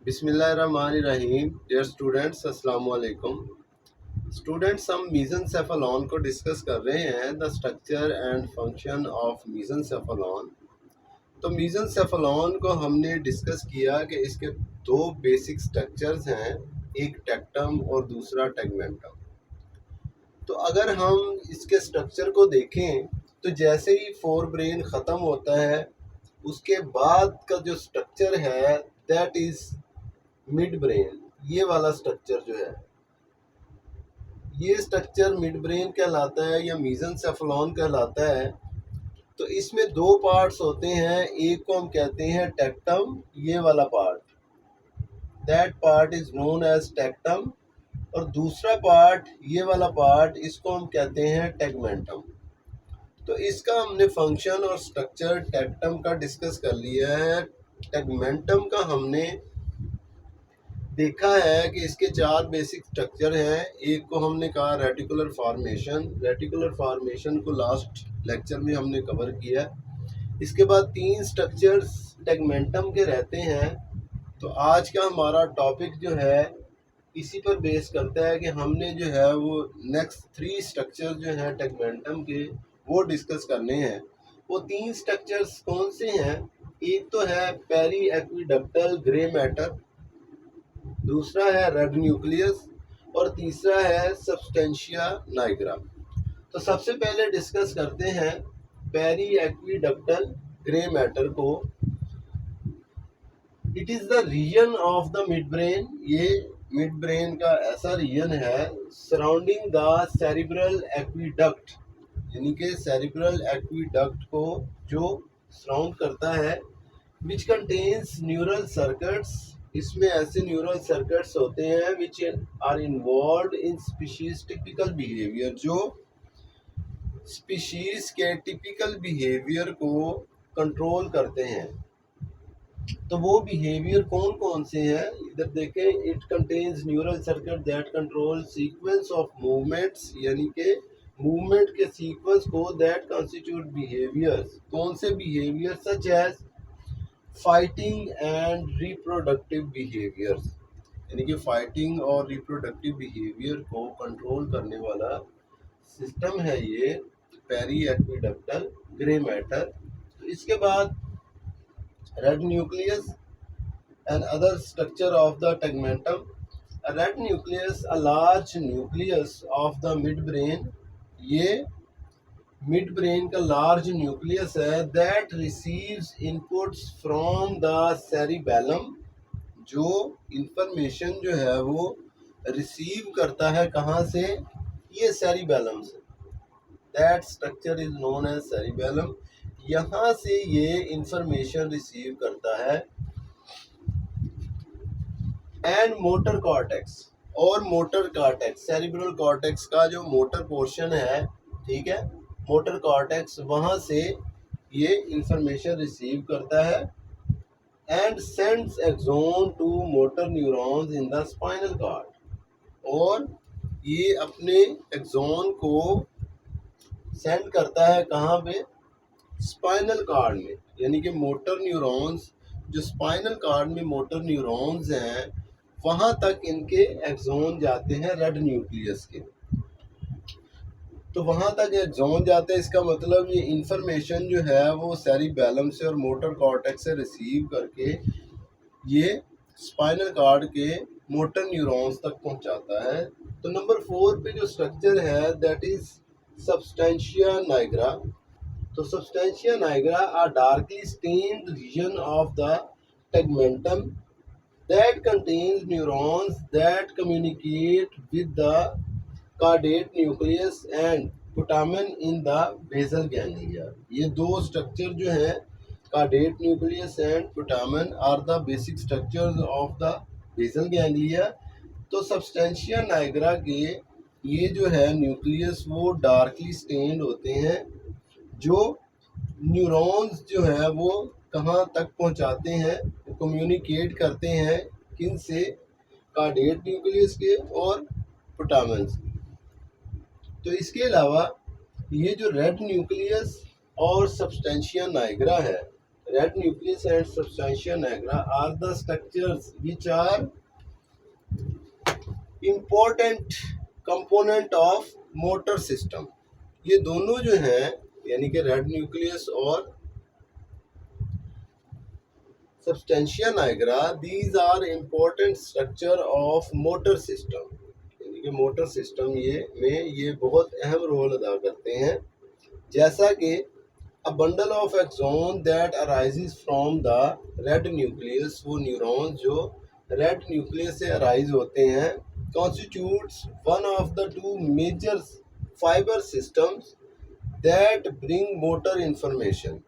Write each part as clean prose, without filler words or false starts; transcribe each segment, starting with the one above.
बिस्मिल्लाहिर्रहमानिर्रहीम। Dear students, अस्सलाम वालेकुम। स्टूडेंट्स, हम मीज़ेनसेफेलॉन को डिस्कस कर रहे हैं, the structure and function of mesencephalon. तो मीज़ेनसेफेलॉन को हमने डिस्कस किया कि इसके दो बेसिक स्ट्रक्चर्स हैं, एक टेक्टम और दूसरा टेगमेंटम। तो अगर हम इसके स्ट्रक्चर को देखें तो जैसे ही फोर ब्रेन ख़त्म होता है उसके बाद का जो स्ट्रक्चर है दैट इज़ मिड ब्रेन। ये वाला स्ट्रक्चर जो है, ये स्ट्रक्चर मिड ब्रेन कहलाता है या मीज़ेनसेफेलॉन कहलाता है। तो इसमें दो पार्ट्स होते हैं, एक को हम कहते हैं टेक्टम, ये वाला part, that part is known as tectum, और दूसरा पार्ट, ये वाला पार्ट, इसको हम कहते हैं टेगमेंटम। तो इसका हमने फंक्शन और स्ट्रक्चर टेक्टम का डिस्कस कर लिया है। टेगमेंटम का हमने देखा है कि इसके चार बेसिक स्ट्रक्चर हैं। एक को हमने कहा रेटिकुलर फॉर्मेशन, रेटिकुलर फॉर्मेशन को लास्ट लेक्चर में हमने कवर किया। इसके बाद तीन स्ट्रक्चर्स टेगमेंटम के रहते हैं। तो आज का हमारा टॉपिक जो है इसी पर बेस करता है कि हमने जो है वो नेक्स्ट थ्री स्ट्रक्चर जो हैं टेगमेंटम के वो डिस्कस करने हैं। वो तीन स्ट्रक्चर्स कौन से हैं? एक तो है पेरी एक्विडक्टल ग्रे मैटर, दूसरा है रेड न्यूक्लियस, और तीसरा है सब्सटेंशिया नाइग्रा। तो सबसे पहले डिस्कस करते हैं पेरी एक्विडक्टल ग्रे मैटर को। It is the region of the midbrain. ये मिड ब्रेन का ऐसा रीजन है सराउंडिंग द सेरिब्रल एक्विडक्ट, यानी कि सेरिब्रल एक्विडक्ट को जो सराउंड करता है, विच कंटेन्स न्यूरल सर्किट्स। इसमें ऐसे न्यूरल सर्किट्स होते हैं which are involve in species typical behaviour, जो स्पीशीज के टिपिकल बिहेवियर को कंट्रोल करते हैं। तो वो बिहेवियर कौन कौन से हैं इधर देखें। It contains neural circuit that control sequence of movements, यानी कि मूवमेंट के सीक्वेंस को, दैट कॉन्स्टिट्यूट बिहेवियर्स। कौन से behaviour? Such as fighting and reproductive behaviours, यानी कि फाइटिंग और रिप्रोडक्टिव बिहेवियर को कंट्रोल करने वाला सिस्टम है ये पेरी एक्विडक्टल ग्रे मैटर। तो इसके बाद red nucleus and other structure of the tegmentum. A red nucleus, a large nucleus of the midbrain, ये मिड ब्रेन का लार्ज न्यूक्लियस है, that receives inputs from the cerebellum, जो information जो है वो रिसीव करता है कहाँ से? ये सेरिबेलम से। That structure is known as cerebellum. यहाँ से ये इंफॉर्मेशन रिसीव करता है। एंड मोटर कॉर्टेक्स, और मोटर कॉर्टेक्स, सेरिब्रल कॉर्टेक्स का जो मोटर पोर्शन है, ठीक है, मोटर कॉर्टेक्स, वहाँ से ये इंफॉर्मेशन रिसीव करता है and sends axon to motor neurons in the spinal cord, और ये अपने एक्सोन को सेंड करता है कहाँ पे? स्पाइनल कॉर्ड में। यानी कि मोटर न्यूरॉन्स, जो स्पाइनल कॉर्ड में मोटर न्यूरॉन्स हैं, वहाँ तक इनके एक्सोन जाते हैं रेड न्यूक्लियस के। तो वहाँ तक एक्सोन जाते हैं, इसका मतलब ये इंफॉर्मेशन जो है वो सेरिबेलम से और मोटर कॉर्टेक्स से रिसीव करके ये स्पाइनल कॉर्ड के मोटर न्यूरॉन्स तक पहुँचाता है। तो नंबर 4 पे जो स्ट्रक्चर है दैट इज सब्सटेंशिया नाइग्रा। तो substantia nigra are darkly stained region of the tegmentum that contains neurons that communicate with the caudate nucleus and putamen in the basal ganglia। ये दो स्ट्रक्चर जो हैं, caudate nucleus and putamen, are the basic structures of the basal ganglia। तो substantia Niagara के ये जो है nucleus वो डार्कली स्टेन्ड होते हैं, जो न्यूरॉन्स जो है वो कहाँ तक पहुँचाते हैं, कम्युनिकेट करते हैं किन से? कार्डिएट न्यूक्लियस के और पुटामन से। तो इसके अलावा ये जो रेड न्यूक्लियस और सब्सटेंशिया नाइग्रा है, red nucleus and substantia nigra are the structures which are important component of motor system. ये दोनों जो हैं यानी कि रेड न्यूक्लियस और substantia nigra, these are important structure of motor system, यानी कि मोटर सिस्टम ये बहुत अहम रोल अदा करते हैं। जैसा कि a bundle of axon that arises from the red nucleus, वो न्यूरॉन्स जो रेड न्यूक्लियस से अराइज होते हैं, constitutes one of the two major fibre systems that bring motor information.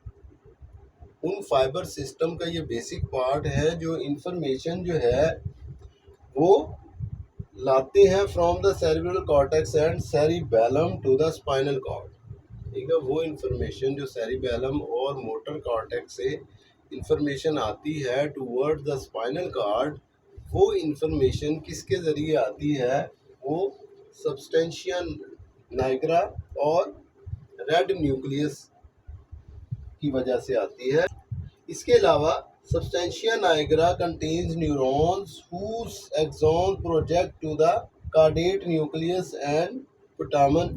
उन फाइबर सिस्टम का ये बेसिक पार्ट है जो इंफॉर्मेशन जो है वो लाते हैं from the cerebral cortex and cerebellum to the spinal cord. ठीक है, वो इंफॉर्मेशन जो सेरिबेलम और मोटर कॉर्टेक्स से इंफॉर्मेशन आती है टूवर्ड द स्पाइनल कॉर्ड, वो इंफॉर्मेशन किसके ज़रिए आती है? वो सबस्टेंशिया नाइग्रा और रेड न्यूक्लियस की वजह से आती है। इसके अलावा substantia nigra contains neurons whose axon project to the caudate nucleus and putamen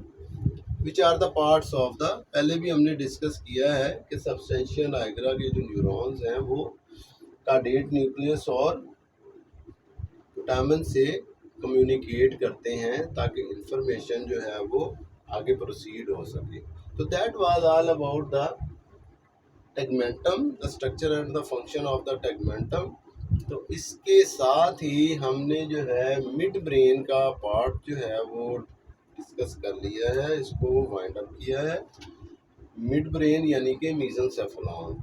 which are the parts of the, पहले भी हमने डिस्कस किया है कि सबस्टेंशिया नाइग्रा के जो न्यूरॉन्स हैं वो caudate न्यूक्लियस और पुटामन से कम्युनिकेट करते हैं ताकि इंफॉर्मेशन जो है वो आगे प्रोसीड हो सके। तो that was all about the tegmentum, the structure and the function of the tegmentum. तो इसके साथ ही हमने जो है मिड ब्रेन का पार्ट जो है वो डिस्कस कर लिया है, इसको वाइंड अप किया है। मिड ब्रेन यानी कि मीजनसेफेलॉन।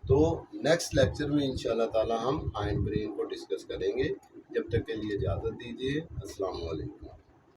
तो नेक्स्ट लेक्चर में इंशाल्लाह ताला हम हाइंड ब्रेन को डिस्कस करेंगे। जब तक के लिए इजाज़त दीजिए। अस्सलाम वालेकुम।